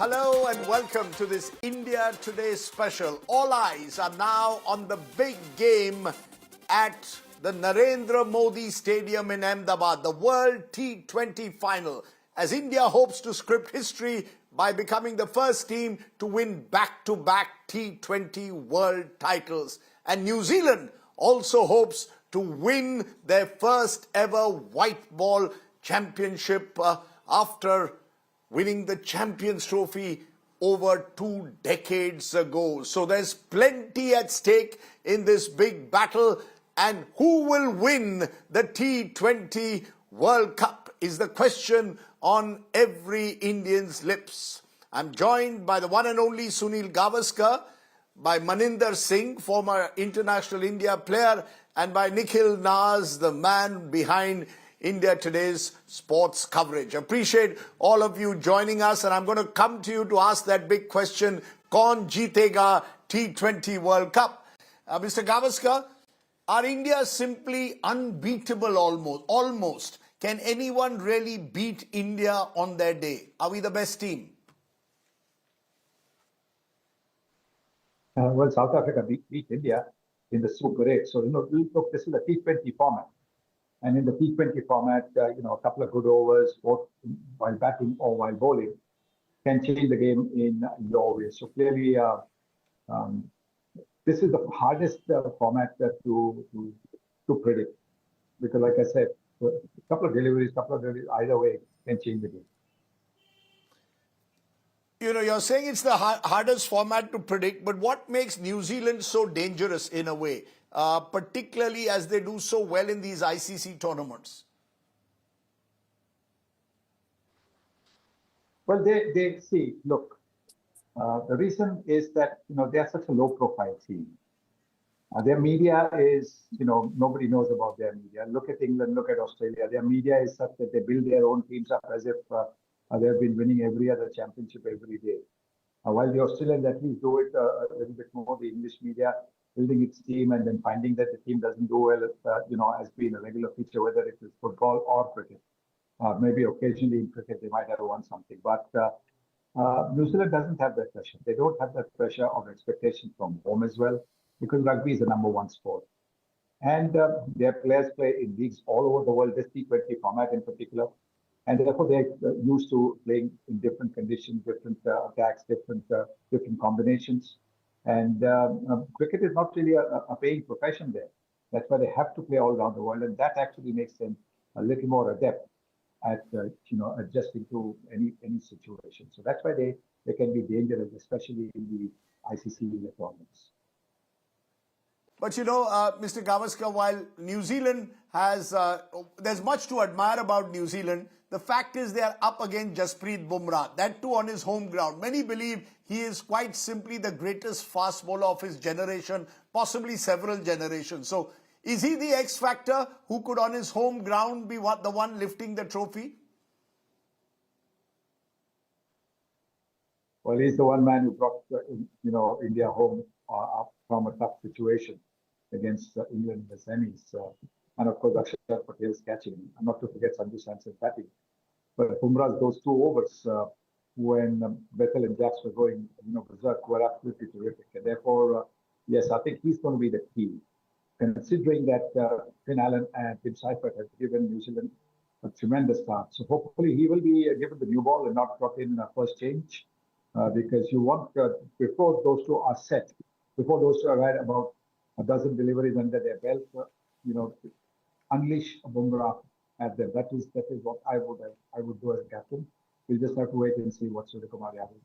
Hello and welcome to this India Today special. All eyes are now on the big game at the Narendra Modi Stadium in Ahmedabad, the World T20 final, as India hopes to script history by becoming the first team to win back-to-back T20 World titles. And New Zealand also hopes to win their first ever white ball championship after winning the Champions Trophy over 2 decades ago. So there's plenty at stake in this big battle. And who will win the T20 World Cup is the question on every Indian's lips. I'm joined by the one and only Sunil Gavaskar, by Maninder Singh, former international India player, and by Nikhil Naaz, the man behind India Today's sports coverage. Appreciate all of you joining us, and I'm going to come to you to ask that big question, kaun jeetega T20 World Cup? Mr. Gavaskar, are India simply unbeatable almost? Can anyone really beat India on their day? Are we the best team? Well, South Africa beat India in the Super 8. So, look, this is a T20 format. And in the T20 format, a couple of good overs, both while batting or while bowling, can change the game in your way. So clearly, this is the hardest format to predict. Because like I said, a couple of deliveries, either way can change the game. You're saying it's the hardest format to predict, but what makes New Zealand so dangerous in a way, particularly as they do so well in these ICC tournaments? Well, they see, look, the reason is that, they are such a low-profile team. Their media is, nobody knows about their media. Look at England, look at Australia. Their media is such that they build their own teams up as if they've been winning every other championship every day. While the Australians at least do it a little bit more, the English media building its team and then finding that the team doesn't do well, has been a regular feature, whether it is football or cricket. Maybe occasionally in cricket they might have won something, but New Zealand doesn't have that pressure. They don't have that pressure of expectation from home as well, because rugby is the #1 sport. And their players play in leagues all over the world, this T20 format in particular. And therefore, they're used to playing in different conditions, different attacks, different combinations. And cricket is not really a paying profession there. That's why they have to play all around the world, and that actually makes them a little more adept at adjusting to any situation. So that's why they can be dangerous, especially in the ICC tournaments. But Mr. Gavaskar, while New Zealand has, there's much to admire about New Zealand, the fact is they are up against Jasprit Bumrah, that too on his home ground. Many believe he is quite simply the greatest fast bowler of his generation, possibly several generations. So is he the X factor who could on his home ground be the one lifting the trophy? Well, he's the one man who brought India home from a tough situation against England in the semis. And of course, Akshar Patel's catching, and not to forget Sanju Samson batting. But Bumrah's those 2 overs when Bethel and Jacks were going, berserk, were absolutely terrific. And therefore, yes, I think he's going to be the key. Considering that Finn Allen and Tim Seifert have given New Zealand a tremendous start. So hopefully he will be given the new ball and not brought in first change. Because you want, before those 2 are set, before those 2 have had about a dozen deliveries under their belt, unleash Bumrah at them. That is what I would do as a captain. We'll just have to wait and see what Suryakumar Yadav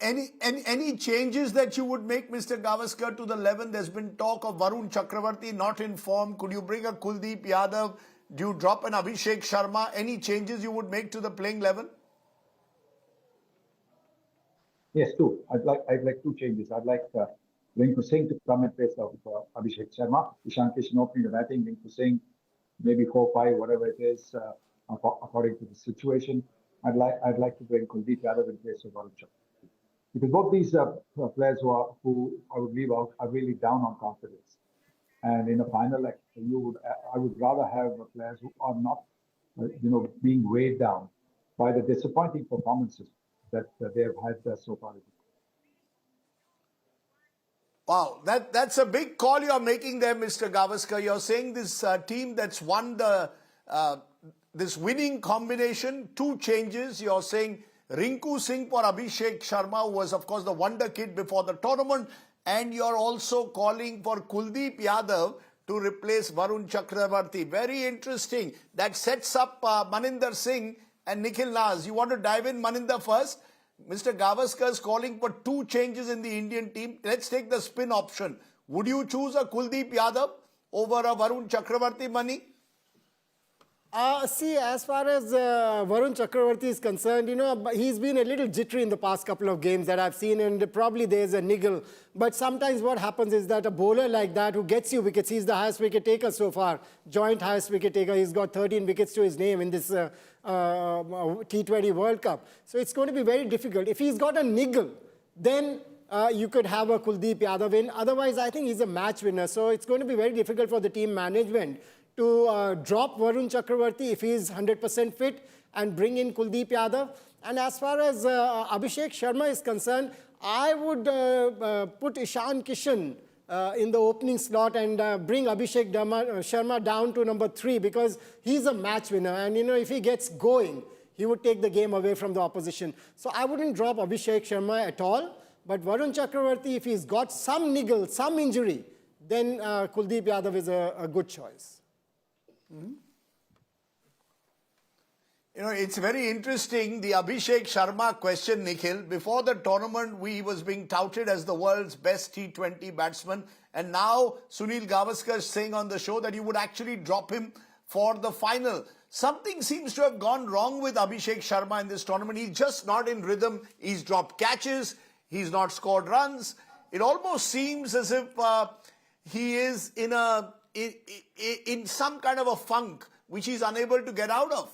does. Any changes that you would make, Mr. Gavaskar, to the 11? There's been talk of Varun Chakravarti not in form. Could you bring a Kuldeep, Yadav? Do you drop an Abhishek, Sharma? Any changes you would make to the playing 11? Yes, 2. I'd like 2 changes. I'd like Rinku Singh to come in place of Abhishek Sharma. Ishan Kishan opening the batting, Rinku Singh, maybe 4-5, whatever it is, according to the situation. I'd like to bring Kuldeep Yadav in place of Varun Chakravarti. Because both these players who I would leave out are really down on confidence. And in a final, I would rather have players who are not being weighed down by the disappointing performances that they have had so far. Wow, that's a big call you're making there, Mr. Gavaskar. You're saying this team that's won the this winning combination, two changes. You're saying Rinku Singh for Abhishek Sharma, who was, of course, the wonder kid before the tournament. And you're also calling for Kuldeep Yadav to replace Varun Chakravarti. Very interesting. That sets up Maninder Singh and Nikhil Naaz. You want to dive in, Maninder, first? Mr. Gavaskar is calling for two changes in the Indian team. Let's take the spin option. Would you choose a Kuldeep Yadav over a Varun Chakravarti, Mani? See, as far as Varun Chakravarti is concerned, he's been a little jittery in the past couple of games that I've seen, and probably there's a niggle. But sometimes what happens is that a bowler like that who gets you wickets, he's the highest wicket taker so far, joint highest wicket taker. He's got 13 wickets to his name in this T20 World Cup. So it's going to be very difficult. If he's got a niggle, then you could have a Kuldeep Yadav in. Otherwise, I think he's a match winner. So it's going to be very difficult for the team management to drop Varun Chakravarti if he's 100% fit and bring in Kuldeep Yadav. And as far as Abhishek Sharma is concerned, I would put Ishan Kishan in the opening slot and bring Abhishek Sharma down to number 3 because he's a match winner. And, if he gets going, he would take the game away from the opposition. So I wouldn't drop Abhishek Sharma at all. But Varun Chakravarti, if he's got some niggle, some injury, then Kuldeep Yadav is a good choice. Mm-hmm. It's very interesting, the Abhishek Sharma question, Nikhil. Before the tournament, he was being touted as the world's best T20 batsman. And now Sunil Gavaskar is saying on the show that you would actually drop him for the final. Something seems to have gone wrong with Abhishek Sharma in this tournament. He's just not in rhythm. He's dropped catches. He's not scored runs. It almost seems as if he is in some kind of a funk which he's unable to get out of.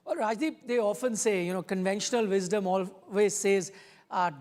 Well, Rajdeep, they often say, conventional wisdom always says,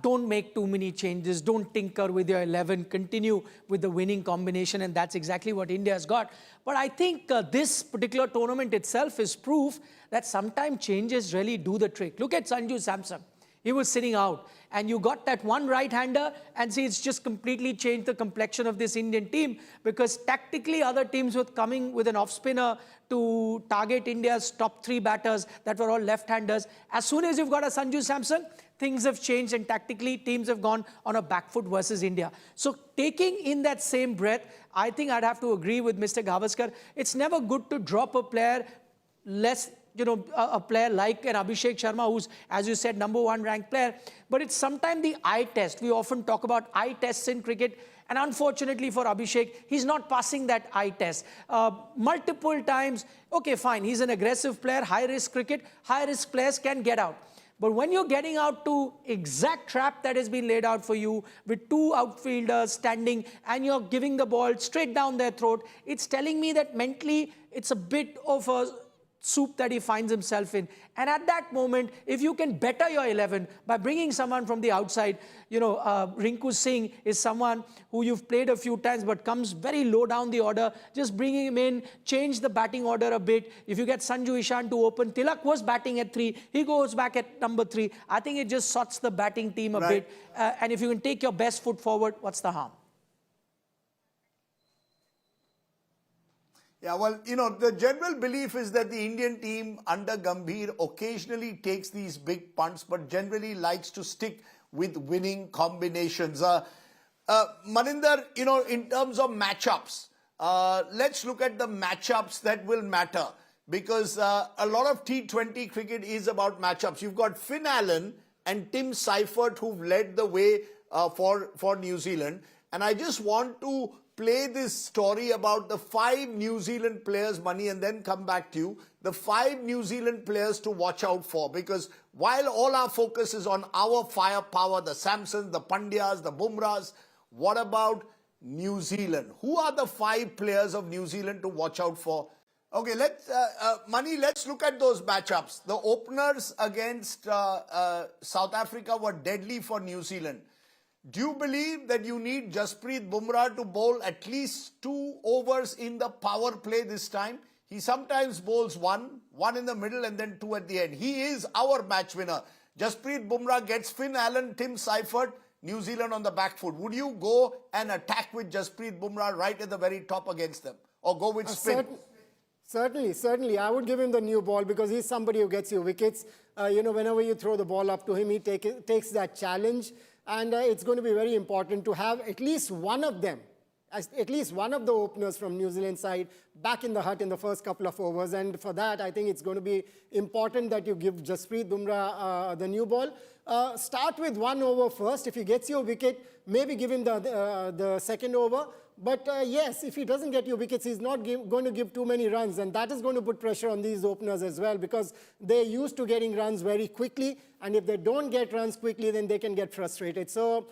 don't make too many changes, don't tinker with your 11, continue with the winning combination, and that's exactly what India has got. But I think this particular tournament itself is proof that sometimes changes really do the trick. Look at Sanju Samson. He was sitting out, and you got that one right-hander, and see, it's just completely changed the complexion of this Indian team, because tactically other teams were coming with an off-spinner to target India's top 3 batters that were all left-handers. As soon as you've got a Sanju Samson, things have changed, and tactically teams have gone on a back foot versus India. So taking in that same breath, I think I'd have to agree with Mr. Gavaskar. It's never good to drop a player less, a player like an Abhishek Sharma, who's, as you said, #1 ranked player. But it's sometimes the eye test. We often talk about eye tests in cricket. And unfortunately for Abhishek, he's not passing that eye test. Multiple times, okay, fine, he's an aggressive player, high-risk cricket. High-risk players can get out. But when you're getting out to exact trap that has been laid out for you with 2 outfielders standing and you're giving the ball straight down their throat, it's telling me that mentally it's a bit of a soup that he finds himself in. And at that moment, if you can better your 11 by bringing someone from the outside, Rinku Singh is someone who you've played a few times but comes very low down the order, just bringing him in, change the batting order a bit. If you get Sanju Ishan to open, Tilak was batting at 3, he goes back at number 3. I think it just sorts the batting team a bit. And if you can take your best foot forward, what's the harm? Yeah, well, the general belief is that the Indian team under Gambhir occasionally takes these big punts, but generally likes to stick with winning combinations. Maninder, in terms of matchups, let's look at the matchups that will matter, because a lot of T20 cricket is about matchups. You've got Finn Allen and Tim Seifert who've led the way for New Zealand. And I just want to play this story about the 5 New Zealand players, Mani, and then come back to you. The 5 New Zealand players to watch out for, because while all our focus is on our firepower, the Samsons, the Pandyas, the Bumrahs, what about New Zealand? Who are the 5 players of New Zealand to watch out for? Okay, Mani, let's look at those matchups. The openers against South Africa were deadly for New Zealand. Do you believe that you need Jasprit Bumrah to bowl at least 2 overs in the power play this time? He sometimes bowls one in the middle and then two at the end. He is our match winner. Jasprit Bumrah gets Finn Allen, Tim Seifert, New Zealand on the back foot. Would you go and attack with Jasprit Bumrah right at the very top against them? Or go with spin? Certainly. I would give him the new ball because he's somebody who gets you wickets. Whenever you throw the ball up to him, he takes that challenge. And it's going to be very important to have at least one of them, at least one of the openers from New Zealand side back in the hut in the first couple of overs. And for that, I think it's going to be important that you give Jasprit Bumrah the new ball. Start with 1 over first. If he gets you a wicket, maybe give him the second over. But yes, if he doesn't get you wickets, he's not going to give too many runs. And that is going to put pressure on these openers as well because they're used to getting runs very quickly. And if they don't get runs quickly, then they can get frustrated. So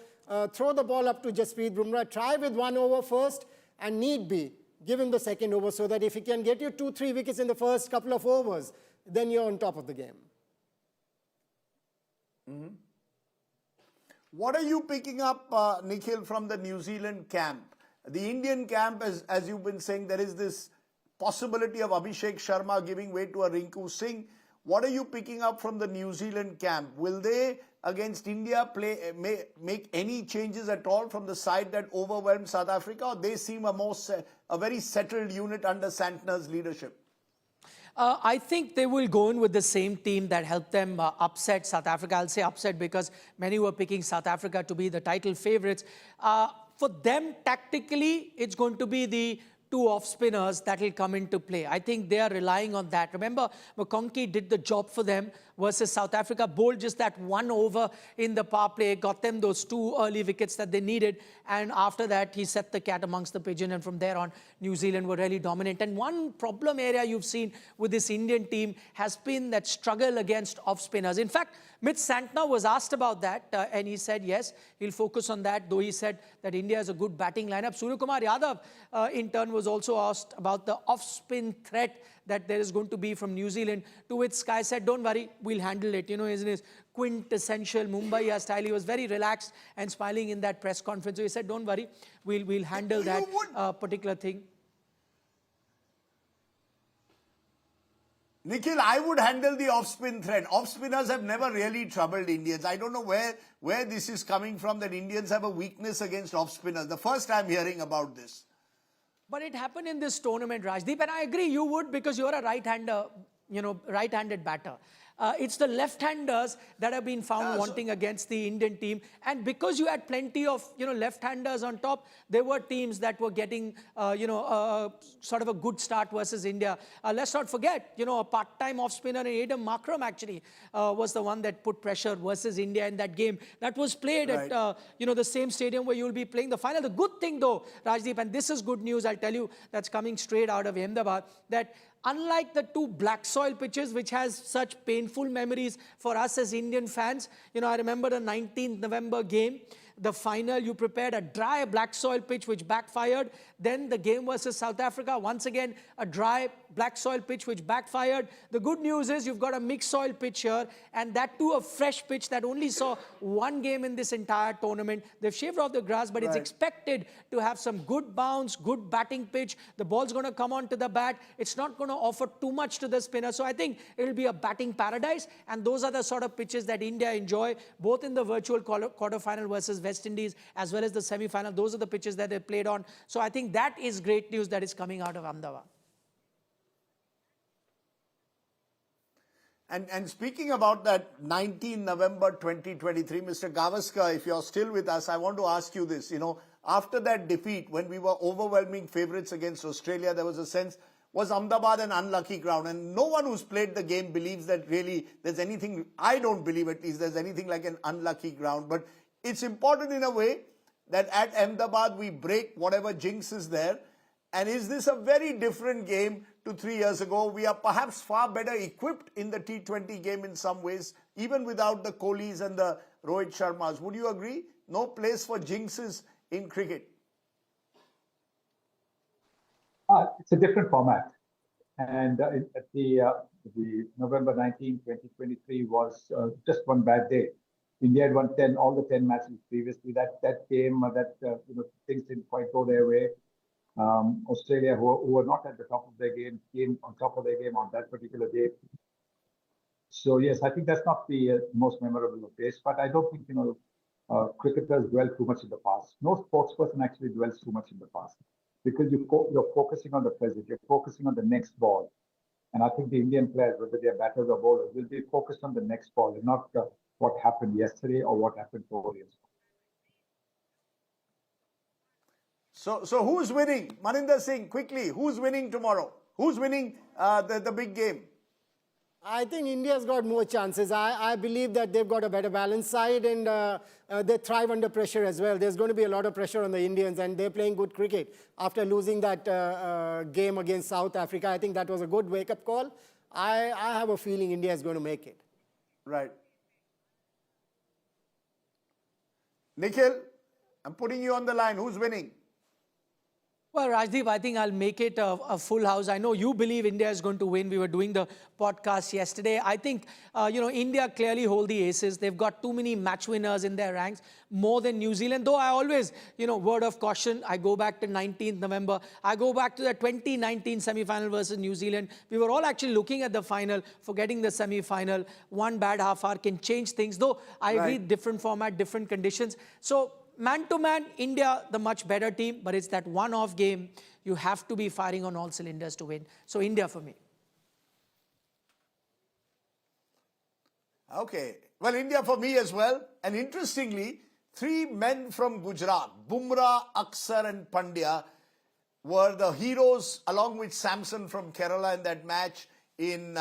throw the ball up to Jasprit Bumrah. Try with 1 over first and need be, give him the second over so that if he can get you 2-3 wickets in the first couple of overs, then you're on top of the game. Mm-hmm. What are you picking up, Nikhil, from the New Zealand camp? The Indian camp, as you've been saying, there is this possibility of Abhishek Sharma giving way to a Rinku Singh. What are you picking up from the New Zealand camp? Will they, against India, make any changes at all from the side that overwhelmed South Africa? Or they seem a very settled unit under Santner's leadership? I think they will go in with the same team that helped them upset South Africa. I'll say upset because many were picking South Africa to be the title favourites. For them, tactically, it's going to be the two off-spinners that will come into play. I think they are relying on that. Remember, McConkey did the job for them versus South Africa, bowled just that 1 over in the power play, got them those 2 early wickets that they needed, and after that, he set the cat amongst the pigeon, and from there on, New Zealand were really dominant. And one problem area you've seen with this Indian team has been that struggle against off-spinners. In fact, Mitch Santner was asked about that, and he said, yes, he'll focus on that, though he said that India has a good batting lineup. Suryakumar Yadav, in turn, was also asked about the off-spin threat that there is going to be from New Zealand, to which Sky said, don't worry, we'll handle it. In his quintessential Mumbai style, he was very relaxed and smiling in that press conference. So he said, don't worry, we'll handle that particular thing. Nikhil, I would handle the off-spin threat. Off-spinners have never really troubled Indians. I don't know where this is coming from, that Indians have a weakness against off-spinners. The first time hearing about this. But it happened in this tournament, Rajdeep, and I agree you would because you're a right-hander, right-handed batter. It's the left-handers that have been found wanting against the Indian team. And because you had plenty of, left-handers on top, there were teams that were getting, sort of a good start versus India. Let's not forget, a part-time off-spinner in Adam Markram actually was the one that put pressure versus India in that game. That was played at, the same stadium where you'll be playing the final. The good thing though, Rajdeep, and this is good news, I'll tell you, that's coming straight out of Ahmedabad, that unlike the 2 black soil pitches, which has such painful memories for us as Indian fans, I remember the 19th November game, the final, you prepared a dry black soil pitch which backfired. Then the game versus South Africa, once again, a dry black soil pitch which backfired. The good news is you've got a mixed soil pitch here, and that too a fresh pitch that only saw 1 game in this entire tournament. They've shaved off the grass, but it's expected to have some good bounce, good batting pitch. The ball's going to come onto the bat. It's not going to offer too much to the spinner. So I think it'll be a batting paradise, and those are the sort of pitches that India enjoy, both in the virtual quarterfinal versus West Indies, as well as the semi-final. Those are the pitches that they played on. So I think that is great news that is coming out of Ahmedabad. And speaking about that 19 November 2023, Mr. Gavaskar, if you're still with us, I want to ask you this. After that defeat, when we were overwhelming favourites against Australia, there was a sense, was Ahmedabad an unlucky ground? And no one who's played the game believes that really there's anything, I don't believe at least, there's anything like an unlucky ground. But it's important in a way that at Ahmedabad we break whatever jinx is there. And is this a very different game to 3 years ago? We are perhaps far better equipped in the T20 game in some ways, even without the Kohlis and the Rohit Sharmas. Would you agree? No place for jinxes in cricket. It's a different format. And the November 19, 2023 was just one bad day. India had won all the 10 matches previously. That game, things didn't quite go their way. Australia, who were not at the top of their game, came on top of their game on that particular day. So yes, I think that's not the most memorable of days, but I don't think, cricketers dwell too much in the past. No sports person actually dwells too much in the past because you're focusing on the present, you're focusing on the next ball. And I think the Indian players, whether they're batters or bowlers, will be focused on the next ball and not what happened yesterday or what happened 4 years ago. So who's winning? Maninder Singh, quickly, who's winning tomorrow? Who's winning the big game? I think India's got more chances. I believe that they've got a better balanced side and they thrive under pressure as well. There's going to be a lot of pressure on the Indians and they're playing good cricket. After losing that game against South Africa, I think that was a good wake-up call. I have a feeling India is going to make it. Right. Nikhil, I'm putting you on the line. Who's winning? Well, Rajdeep, I think I'll make it a full house. I know you believe India is going to win. We were doing the podcast yesterday. I think, India clearly hold the aces. They've got too many match winners in their ranks, more than New Zealand. Though I always, word of caution, I go back to 19th November. I go back to the 2019 semi-final versus New Zealand. We were all actually looking at the final, forgetting the semi-final. One bad half hour can change things. Though I agree, different format, different conditions. So, man-to-man, India, the much better team, but it's that one-off game. You have to be firing on all cylinders to win. So, India for me. Okay. Well, India for me as well. And interestingly, 3 men from Gujarat, Bumrah, Aksar and Pandya, were the heroes along with Samson from Kerala in that match in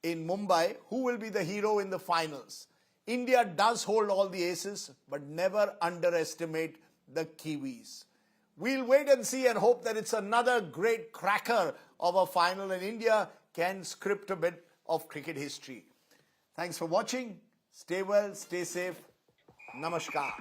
Mumbai. Who will be the hero in the finals? India does hold all the aces, but never underestimate the Kiwis. We'll wait and see and hope that it's another great cracker of a final and India can script a bit of cricket history. Thanks for watching. Stay well, stay safe. Namaskar.